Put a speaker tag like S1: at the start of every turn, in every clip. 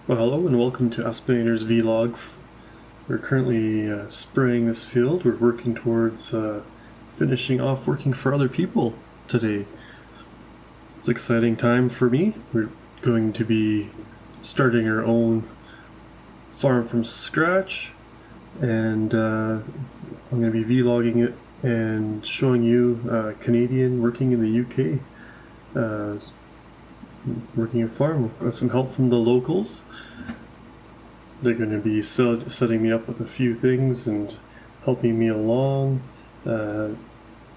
S1: Well, hello and welcome to Aspinator's vlog. We're currently spraying this field. We're working towards finishing off working for other people today. It's an exciting time for me. We're going to be starting our own farm from scratch, and I'm going to be vlogging it and showing you a Canadian working in the UK. Working a farm. Got some help from the locals. They're going to be setting me up with a few things and helping me along,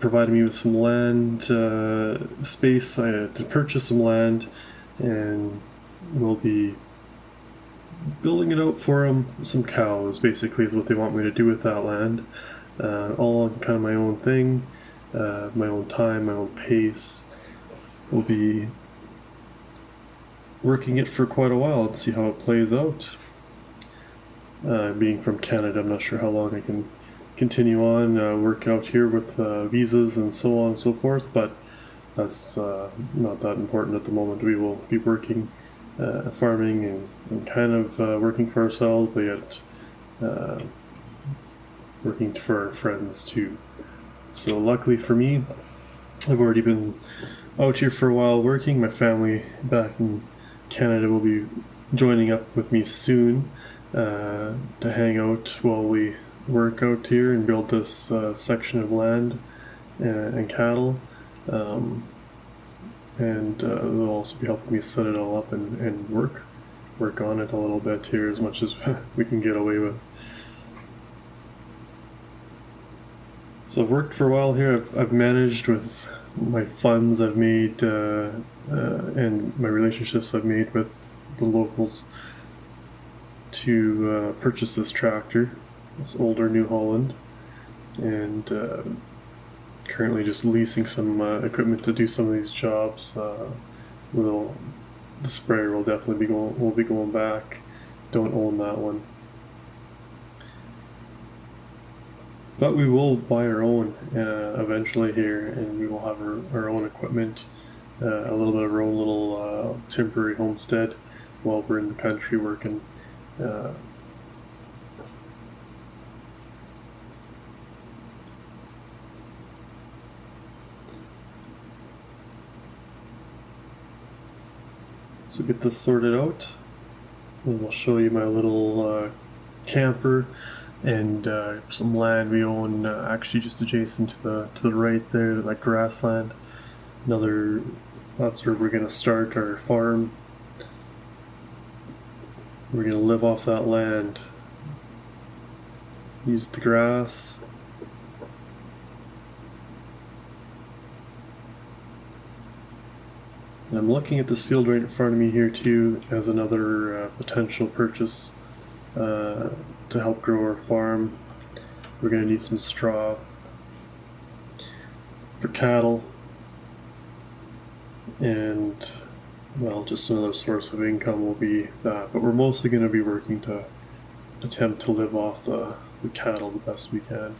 S1: providing me with some land space to purchase some land, and we'll be building it out for them. Some cows, basically, is what they want me to do with that land. All on kind of my own thing, my own time, my own pace. We'll be working it for quite a while and see how it plays out. Being from Canada, I'm not sure how long I can continue on, work out here with visas and so on and so forth, but that's not that important at the moment. We will be working, farming and kind of working for ourselves, but yet working for our friends too. So luckily for me, I've already been out here for a while working. My family back in Canada will be joining up with me soon to hang out while we work out here and build this section of land and cattle, and they'll also be helping me set it all up and work on it a little bit here, as much as we can get away with. So I've worked for a while here. I've managed with my funds I've made and my relationships I've made with the locals to purchase this tractor, this older New Holland, and currently just leasing some equipment to do some of these jobs. The sprayer will definitely be going back. Don't own that one, but we will buy our own eventually here, and we will have our own equipment, a little bit of our own little temporary homestead while we're in the country working. So get this sorted out, and I'll show you my little camper and some land we own actually just adjacent to the right there, like grassland. That's where we're gonna start our farm. We're going to live off that land, use the grass, and I'm looking at this field right in front of me here too as another potential purchase to help grow our farm. We're going to need some straw for cattle, and well, just another source of income will be that, but we're mostly going to be working to attempt to live off the cattle the best we can.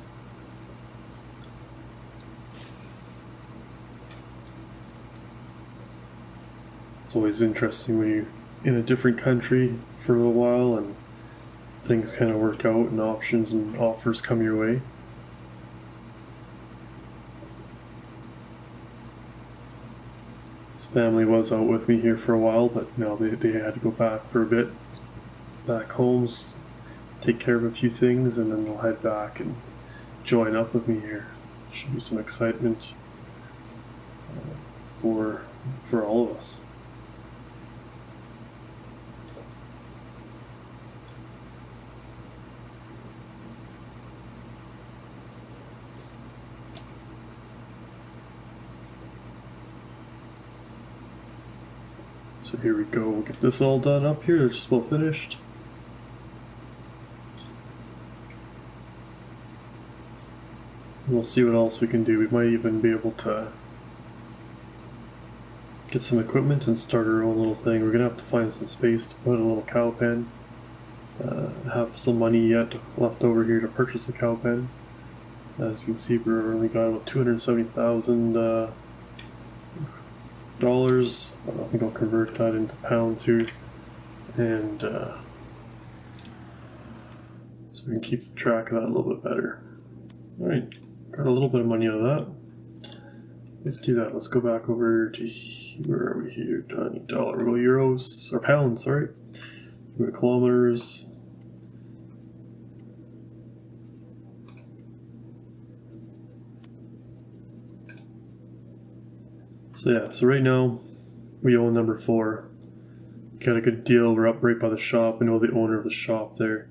S1: It's always interesting when you're in a different country for a little while and things kind of work out and options and offers come your way. Family was out with me here for a while, but now they had to go back for a bit, back homes, take care of a few things, and then they'll head back and join up with me here. Should be some excitement for all of us. So here we go, we'll get this all done up here, it's just about finished. And we'll see what else we can do. We might even be able to get some equipment and start our own little thing. We're going to have to find some space to put a little cow pen. Have some money yet left over here to purchase a cow pen. As you can see, we've only got about $270,000. I think I'll convert that into pounds here. and so we can keep the track of that a little bit better. Alright, got a little bit of money out of that. Let's do that. Let's go back over to, where are we here? Dollar. We'll go euros, or pounds, sorry. We'll go kilometers. So yeah, so right now we own number 4. Got a good deal. We're up right by the shop. I know the owner of the shop there.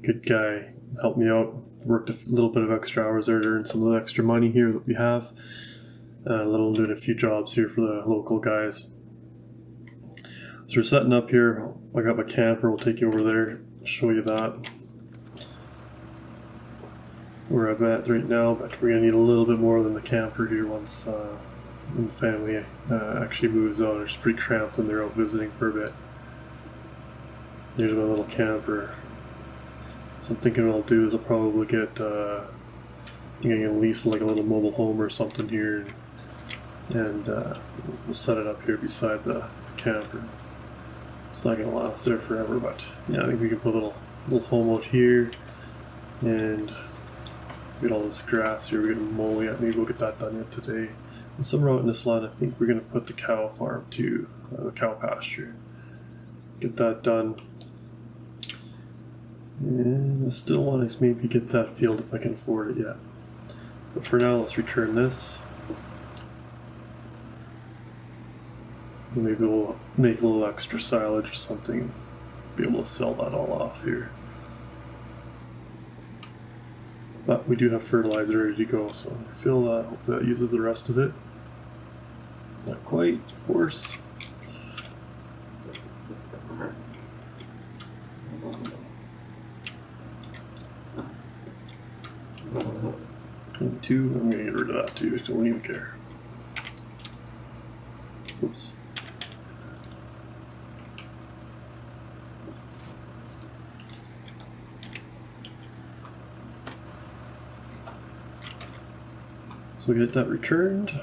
S1: Good guy. Helped me out. Worked a little bit of extra hours there to earn some of the extra money here that we have. Doing a few jobs here for the local guys. So we're setting up here. I got my camper. We'll take you over there. Show you that. Where I'm at right now, but we're gonna need a little bit more than the camper here once when the family actually moves out. It's pretty cramped when they're out visiting for a bit. There's my little camper. So I'm thinking what I'll do is I'll probably get at least like a little mobile home or something here, and we'll set it up here beside the camper. It's not gonna last there forever, but yeah, I think we can put a little home out here, and get all this grass here. We're gonna mow it. Maybe we'll get that done yet today. And somewhere out in this line, I think we're gonna put the cow farm too, the cow pasture. Get that done. And I still want to maybe get that field if I can afford it yet. But for now, let's return this. Maybe we'll make a little extra silage or something. Be able to sell that all off here. But we do have fertilizer ready to go, so I feel that hopefully that uses the rest of it. Not quite, of course. Two, I'm gonna get rid of that too, so don't even care. Oops. So we get that returned.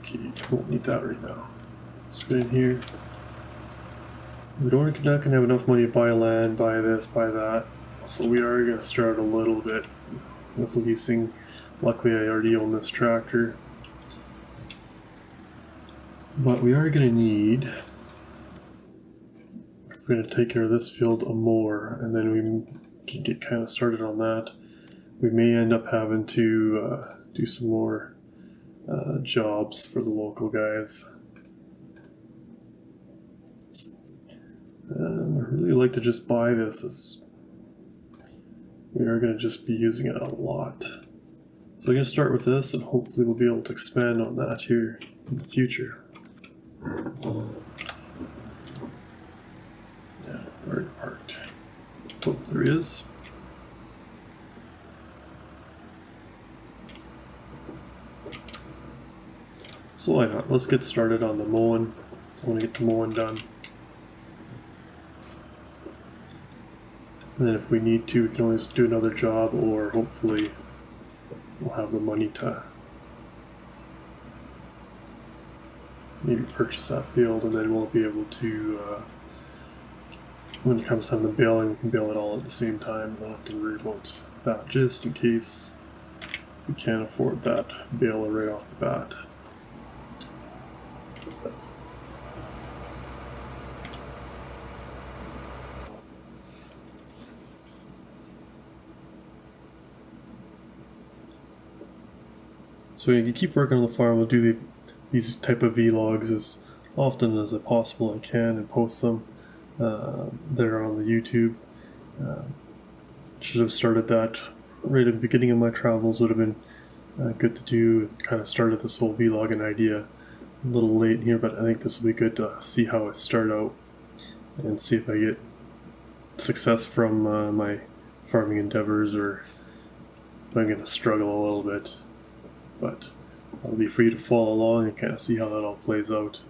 S1: Okay, won't need that right now. Let's get in here. We're not going to have enough money to buy land, buy this, buy that. So we are going to start a little bit with leasing. Luckily I already own this tractor. But we are going to need, we're going to take care of this field a mower, and then we can get kind of started on that. We may end up having to do some more jobs for the local guys. I really like to just buy this, as we are going to just be using it a lot. So I'm going to start with this, and hopefully we'll be able to expand on that here in the future. Yeah, where it parked. Oh, there he is. So why not? Let's get started on the mowing. I want to get the mowing done. And then if we need to, we can always do another job, or hopefully we'll have the money to maybe purchase that field, and then we'll be able to, when it comes time to baling, we can bale it all at the same time. We don't have to worry about that, just in case we can't afford that baler right off the bat. So you can keep working on the farm. We'll do these type of vlogs as often as possible I can, and post them there on the YouTube. Should have started that right at the beginning of my travels. Would have been good to do. Kind of started this whole vlogging idea a little late here, but I think this will be good to see how I start out and see if I get success from my farming endeavors, or if I'm going to struggle a little bit. But I'll be free to follow along and kind of see how that all plays out.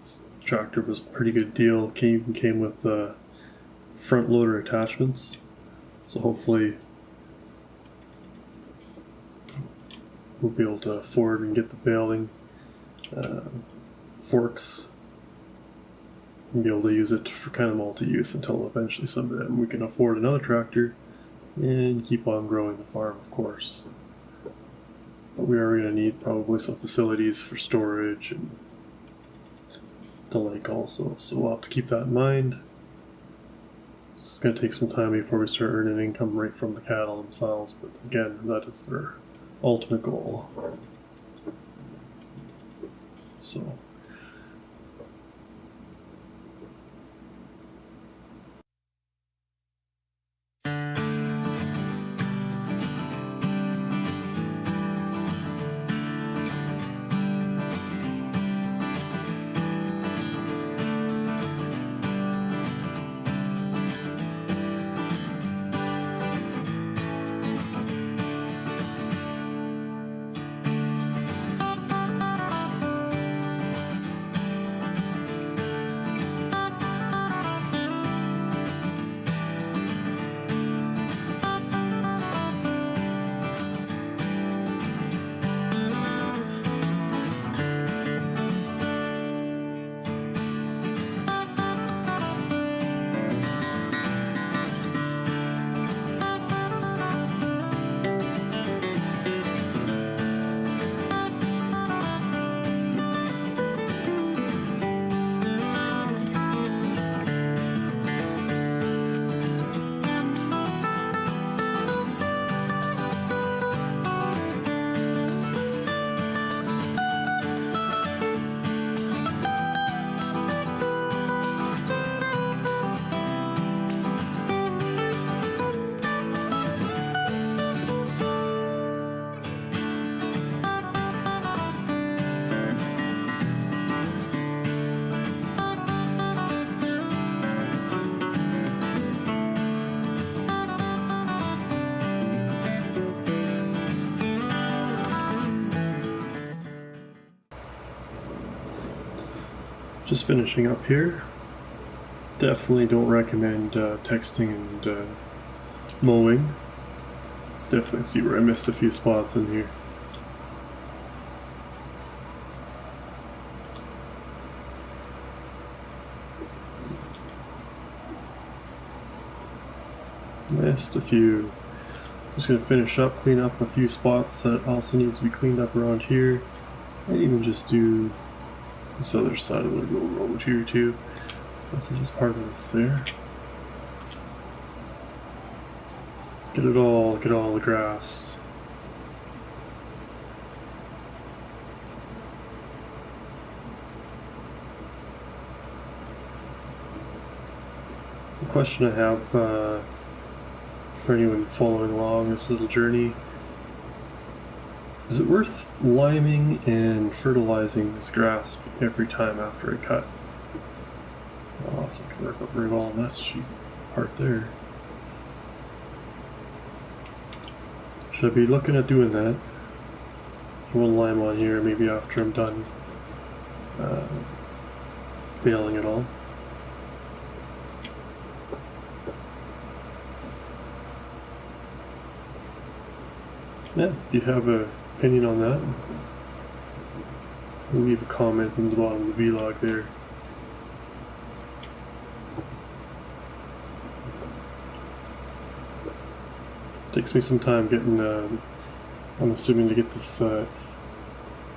S1: This tractor was a pretty good deal. Came with front loader attachments, so hopefully we'll be able to afford and get the baling forks and be able to use it for kind of multi-use until eventually someday we can afford another tractor and keep on growing the farm, of course. But we are going to need probably some facilities for storage and the lake also, so we'll have to keep that in mind. It's going to take some time before we start earning income right from the cattle themselves, but again, that is their ultimate goal. So just finishing up here. Definitely don't recommend texting and mowing. Let's definitely see where I missed a few spots in here. Missed a few. Just gonna finish up, clean up a few spots that also need to be cleaned up around here. Might even just do this other side of the road here too. So this is just part of this there. Get all the grass. The question I have for anyone following along this little journey: is it worth liming and fertilizing this grass every time after I cut? Oh, so I can work up very well on that sheet part there. Should I be looking at doing that? One lime on here, maybe after I'm done baling it all. Yeah, if you have an opinion on that, leave a comment in the bottom of the vlog there. Takes me some time getting, I'm assuming, to get this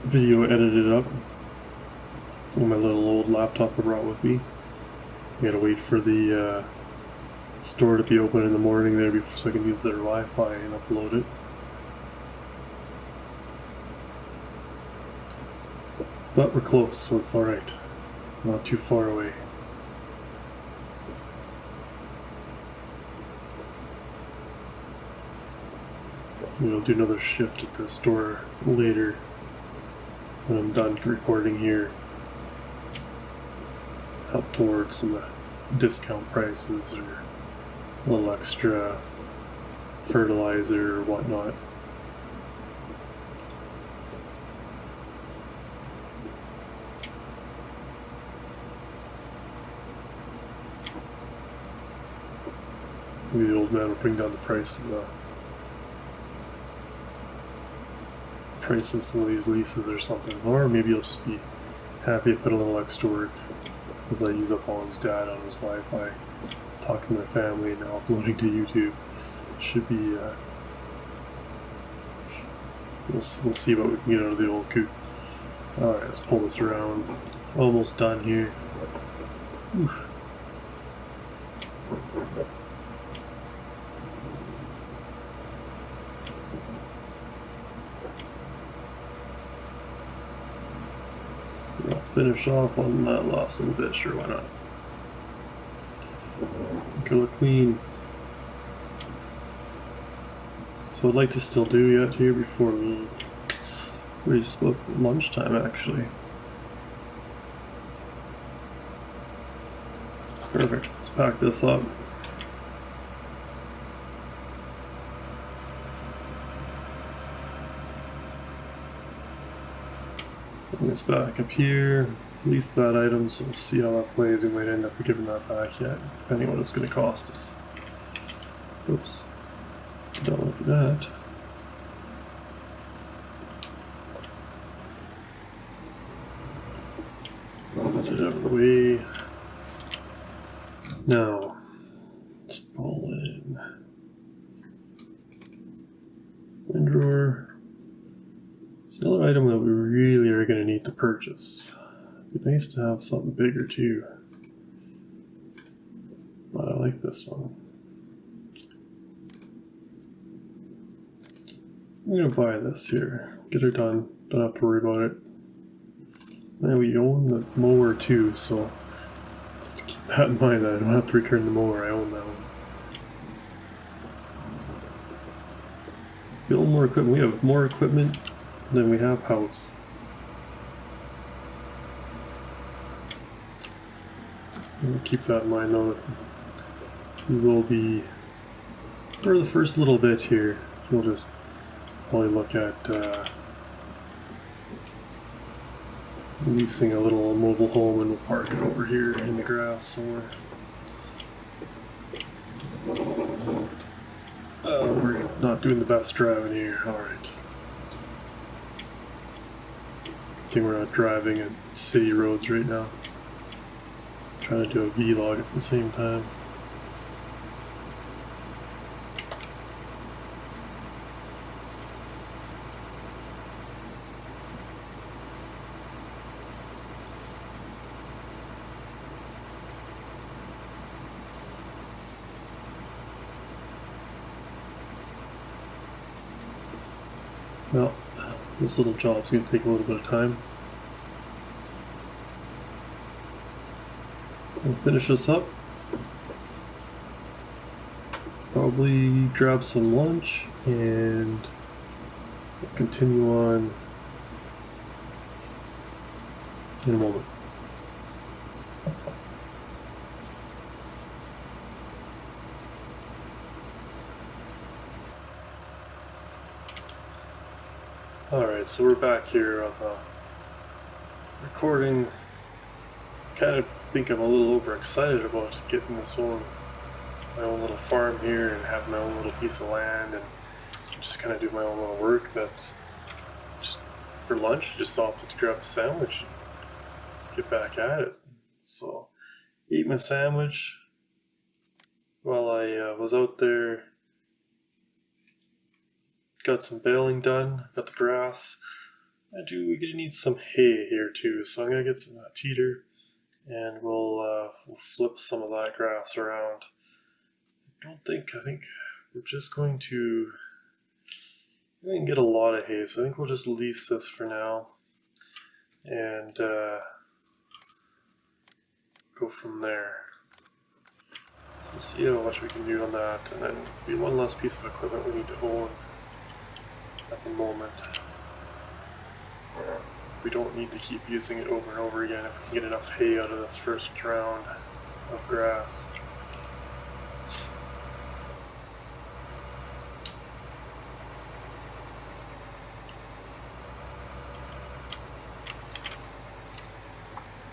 S1: video edited up on my little old laptop I brought with me. I gotta wait for the store to be open in the morning there before, so I can use their Wi-Fi and upload it. But we're close, so it's alright. Not too far away. We'll do another shift at the store later when I'm done recording here. Help towards some discount prices or a little extra fertilizer or whatnot. Maybe the old man will bring down the price of the price of some of these leases or something. Or maybe he'll just be happy to put a little extra work since I use up all his data on his Wi-Fi, talking to my family and now uploading to YouTube. Should be, we'll see what we can get out of the old coop. Alright, let's pull this around. Almost done here. Oof. I'll finish off on that last little bit, sure, why not? Gonna clean. So I'd like to still do yet here before we just about lunchtime actually. Perfect, let's pack this up. Bring this back up here, release that item, so we'll see how that plays. We might end up giving that back yet, depending on what it's going to cost us. Oops, don't look at that. Get it out of the way. Now, let's pull in wind drawer. It's another item that we really are going to need to purchase. It'd be nice to have something bigger too, but I like this one. I'm going to buy this here, get her done, don't have to worry about it. Now we own the mower too, so to keep that in mind that I don't have to return the mower, I own that one. Build more equipment, we have more equipment than we have house. We'll keep that in mind though. We will be, for the first little bit here, we'll just probably look at leasing a little mobile home and we'll park it over here in the grass somewhere. We're not doing the best driving here, alright. I think we're not driving at city roads right now. Trying to do a vlog at the same time. Well, this little job's going to take a little bit of time. We'll finish this up. Probably grab some lunch and we'll continue on in a moment. Alright, so we're back here on the recording. Kind of think I'm a little overexcited about getting this one, my own little farm here and have my own little piece of land and just kind of do my own little work. That's just for lunch, I just opted to grab a sandwich and get back at it. So, ate my sandwich while I was out there. Got some baling done, got the grass. We're gonna need some hay here too, so I'm gonna get some teeter and we'll flip some of that grass around. I think we're just going to get a lot of hay, so I think we'll just lease this for now and go from there. So we'll see how much we can do on that, and then be one less piece of equipment we need to own at the moment. We don't need to keep using it over and over again if we can get enough hay out of this first round of grass.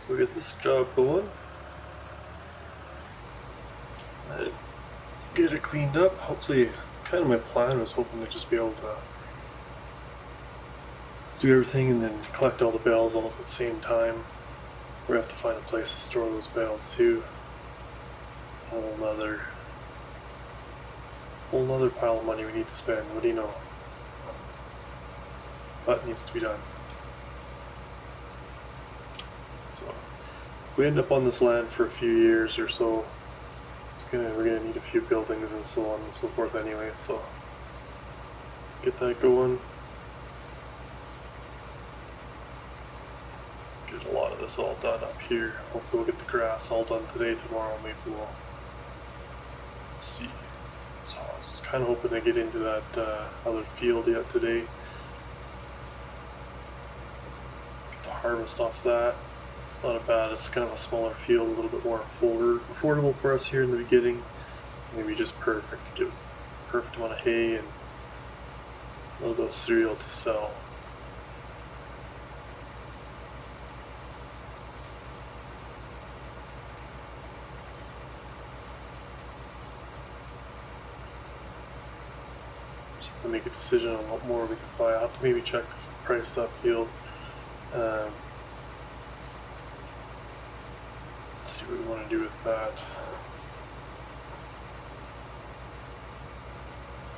S1: So we get this job going. Get it cleaned up. Hopefully, kind of my plan was hoping to just be able to do everything and then collect all the bales all at the same time. We have to find a place to store those bales too. It's a whole nother pile of money we need to spend. What do you know? But it needs to be done. So if we end up on this land for a few years or so, we're gonna need a few buildings and so on and so forth anyway, so get that going. Get a lot of this all done up here. Hopefully we'll get the grass all done today, tomorrow maybe we'll see. So I was kind of hoping to get into that other field yet today. Get the harvest off that. It's not bad, it's kind of a smaller field, a little bit more affordable for us here in the beginning. Maybe just perfect. It gives perfect amount of hay and a little bit of cereal to sell. Just have to make a decision on what more we can buy. I'll have to maybe check the price of that field. Let's see what we want to do with that.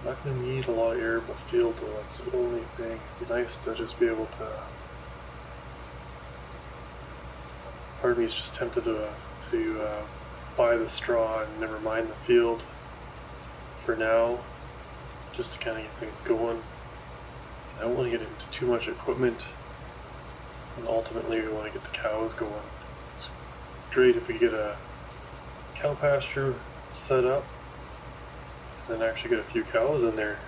S1: I'm not going to need a lot of arable field though, that's the only thing. It'd be nice to just be able to... Part of me is just tempted to buy the straw and never mind the field for now, just to kind of get things going. I don't want to get into too much equipment, and ultimately we want to get the cows going. It's great if we get a cow pasture set up and then actually get a few cows in there.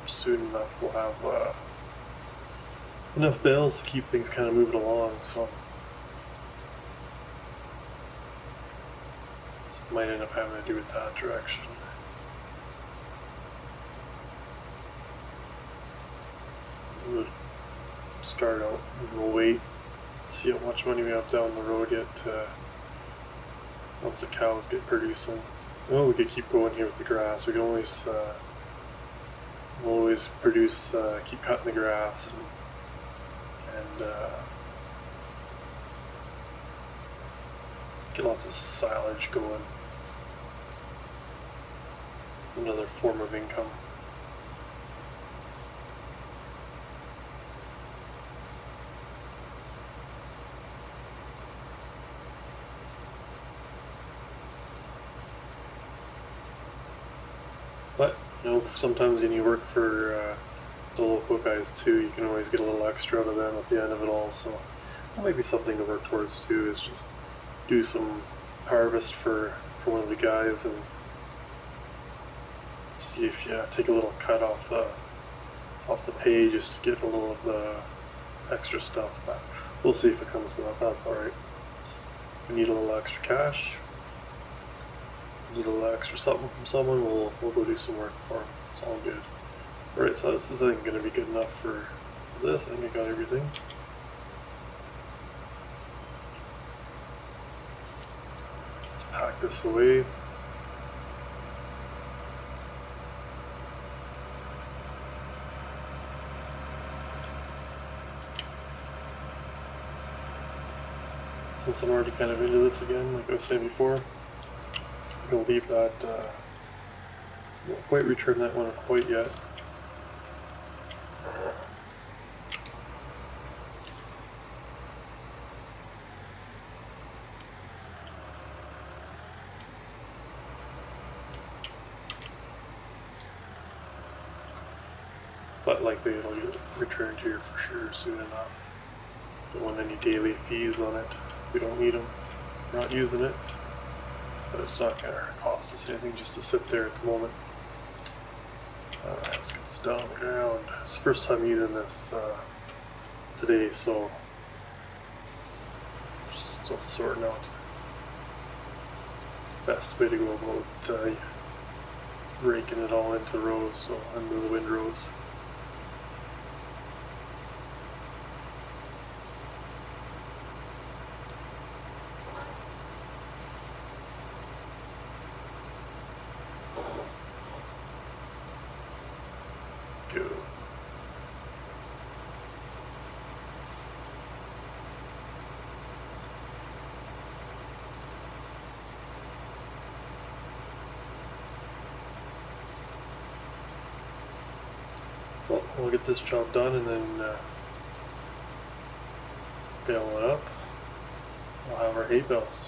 S1: Soon enough we'll have enough bales to keep things kind of moving along, so might end up having to do with that direction. We'll start out and we'll wait, see how much money we have down the road yet once the cows get producing. Well, we could keep going here with the grass. We can always produce, keep cutting the grass and get lots of silage going. It's another form of income. But, you know, sometimes when you work for the local guys too, you can always get a little extra out of them at the end of it all, so that might be something to work towards too, is just do some harvest for one of the guys and see if you take a little cut off the pay just to get a little of the extra stuff, but we'll see if it comes to that. That's alright. If we need a little extra cash, need a little extra something from someone, we'll go do some work for them. It's all good. Alright, so this is, I think, going to be good enough for this. I think I got everything. Let's pack this away. Since I'm already kind of into this again, like I was saying before, I'm going to leave that, won't quite return that one quite yet. But likely it'll get returned here for sure soon enough. Don't want any daily fees on it. We don't need them. We're not using it. But it's not going to cost us anything just to sit there at the moment. Alright, let's get this down on the ground. It's the first time using this today, so still sorting out the best way to go about raking it all into rows, so into the windrows. Go. Well, we'll get this job done and then bale it up. We'll have our hay bales.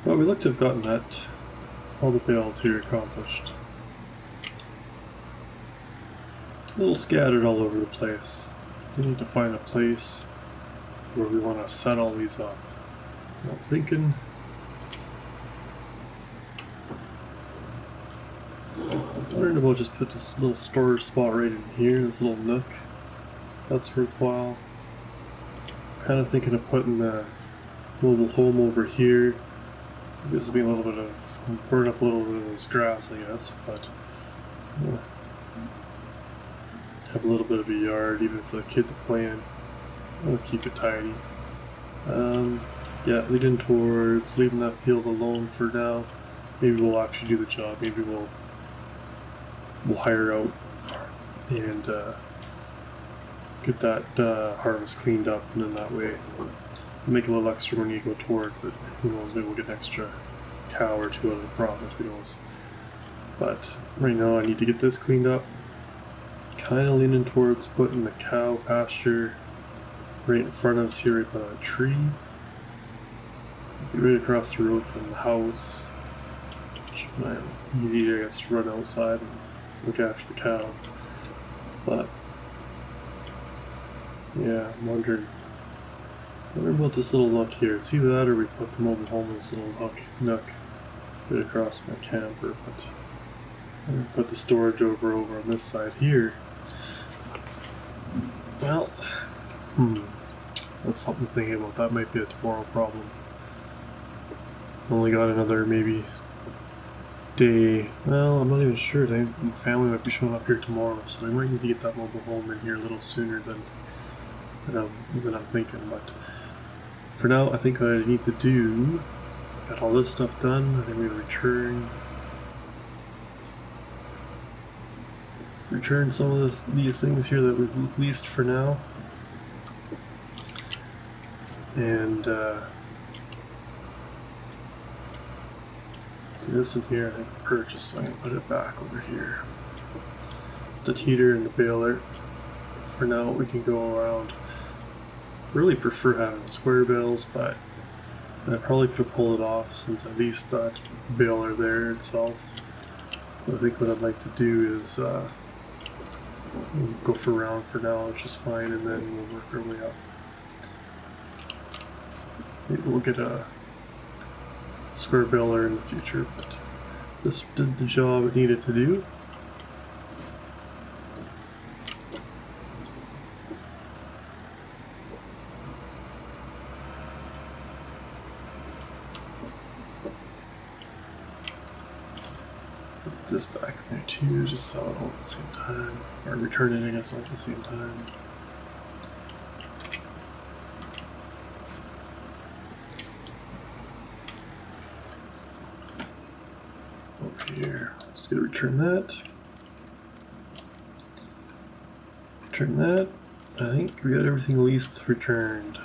S1: Well, we look to have gotten that, all the bales here accomplished. A little scattered all over the place. We need to find a place where we want to set all these up. I'm thinking I'm wondering about just put this little storage spot right in here, this little nook. That's worthwhile. Kind of thinking of putting the mobile home over here. This will be a little bit of, burn up a little bit of this grass, I guess, but have a little bit of a yard, even for the kid to play in. I'll keep it tidy. Yeah, leading towards leaving that field alone for now. Maybe we'll actually do the job. Maybe we'll hire out and get that harvest cleaned up, and then that way make a little extra money to go towards it. Who knows, maybe we'll get an extra cow or two out of the profit, who knows. But right now I need to get this cleaned up. Kind of leaning towards putting the cow pasture right in front of us here, right by that tree. Right across the road from the house. Which might be easy, I guess, to run outside and look after the cow. But yeah, I'm wondering about this little nook here. It's either that or we put the mobile home in this little nook right across my camper, but I'm going to put the storage over on this side here. Well, that's something to think about. That might be a tomorrow problem. Only got another maybe day. Well, I'm not even sure. My family might be showing up here tomorrow, so I might need to get that mobile home in here a little sooner than I'm thinking. But for now, I think what I need to do, got all this stuff done. I think we return some of these things here that we've leased for now, and see this one here I think I purchased, so I'm going to put it back over here. The heater and the baler. For now we can go around. Really prefer having square bales, but I probably could have pulled it off since I leased that baler there itself. But I think what I'd like to do is go for round for now, which is fine, and then we'll work our way up. Maybe we'll get a square baler in the future, but this did the job it needed to do. Put this back in there too, just sell it all at the same time. Or return it, I guess, all at the same time. Over here, just gonna return that. Return that. I think we got everything at least returned.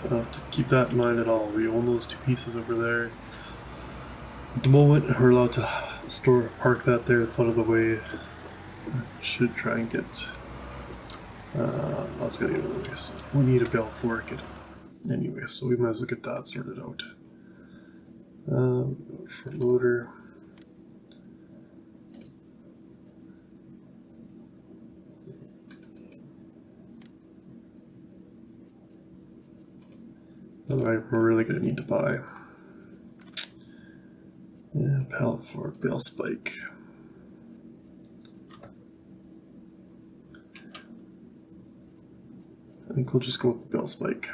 S1: So I'll have to keep that in mind at all. We own those two pieces over there. At the moment, we're allowed to park that there. It's out of the way. Should try and get. That's gonna get out of the way. So we need a bale for it anyway. So we might as well get that sorted out. For loader. Alright, we're really gonna need to buy. Yeah, pallet for bale spike. I think we'll just go with the bale spike.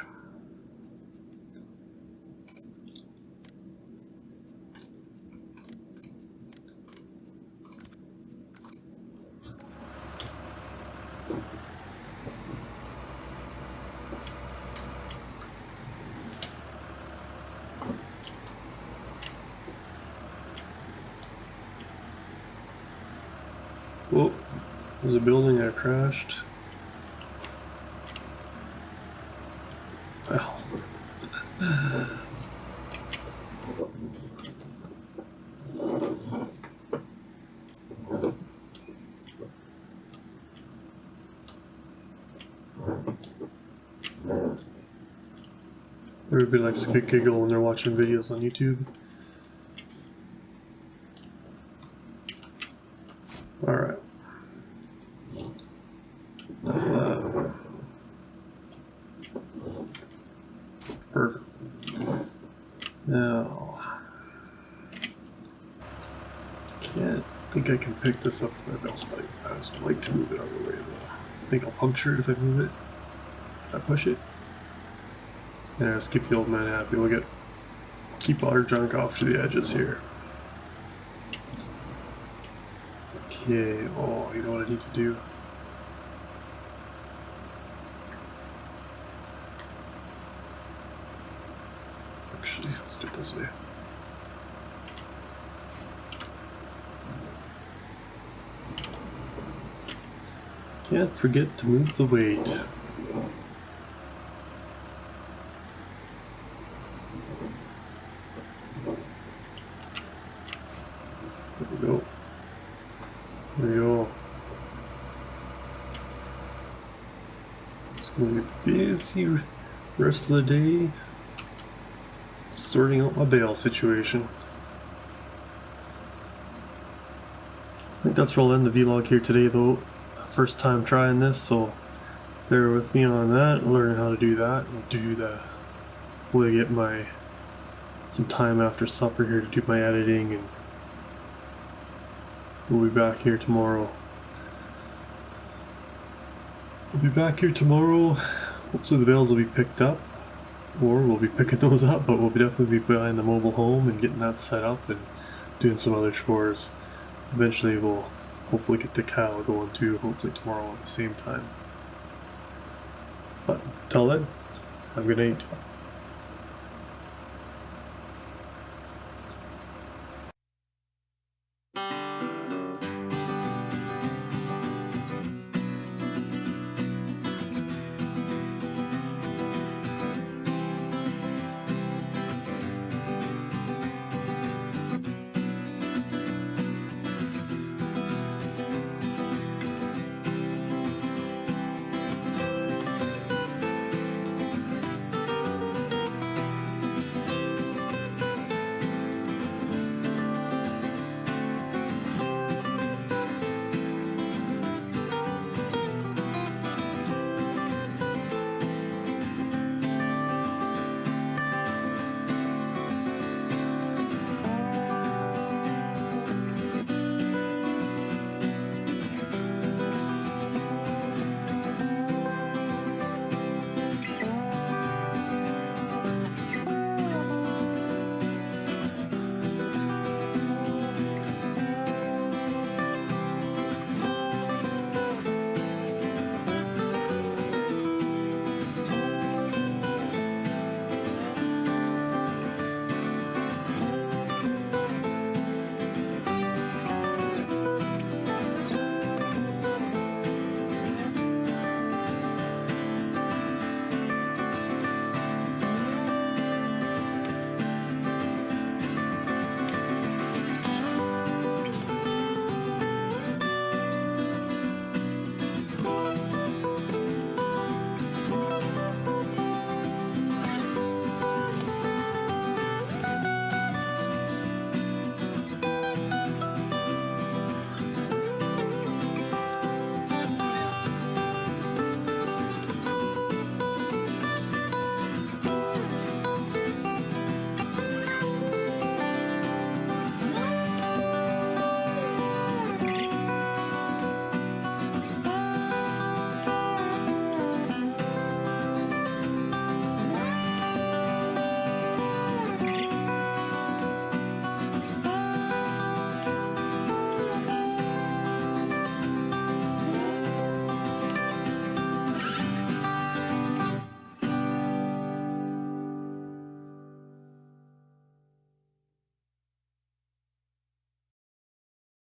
S1: Oh, there's a building that crashed. Well. Everybody likes to giggle when they're watching videos on YouTube. Alright. Perfect. Now, can't think I can pick this up with my bell spike. I would like to move it out of the way though. I think I'll puncture it if I move it. If I push it. Yeah, let's keep the old man happy. We'll keep all our junk off to the edges here. Okay, oh, you know what I need to do? Actually, let's do it this way. Can't forget to move the weight. There we go. There we go. It's going to be busy rest of the day sorting out my bale situation. I think that's where I'll end the vlog here today though. First time trying this, so bear with me on that, learning how to do that, and hopefully get some time after supper here to do my editing, and we'll be back here tomorrow. We'll be back here tomorrow. Hopefully the bales will be picked up, or we'll be picking those up, but we'll definitely be buying the mobile home and getting that set up and doing some other chores. Eventually we'll hopefully get the cow going too, hopefully tomorrow at the same time. But until then, have a good night.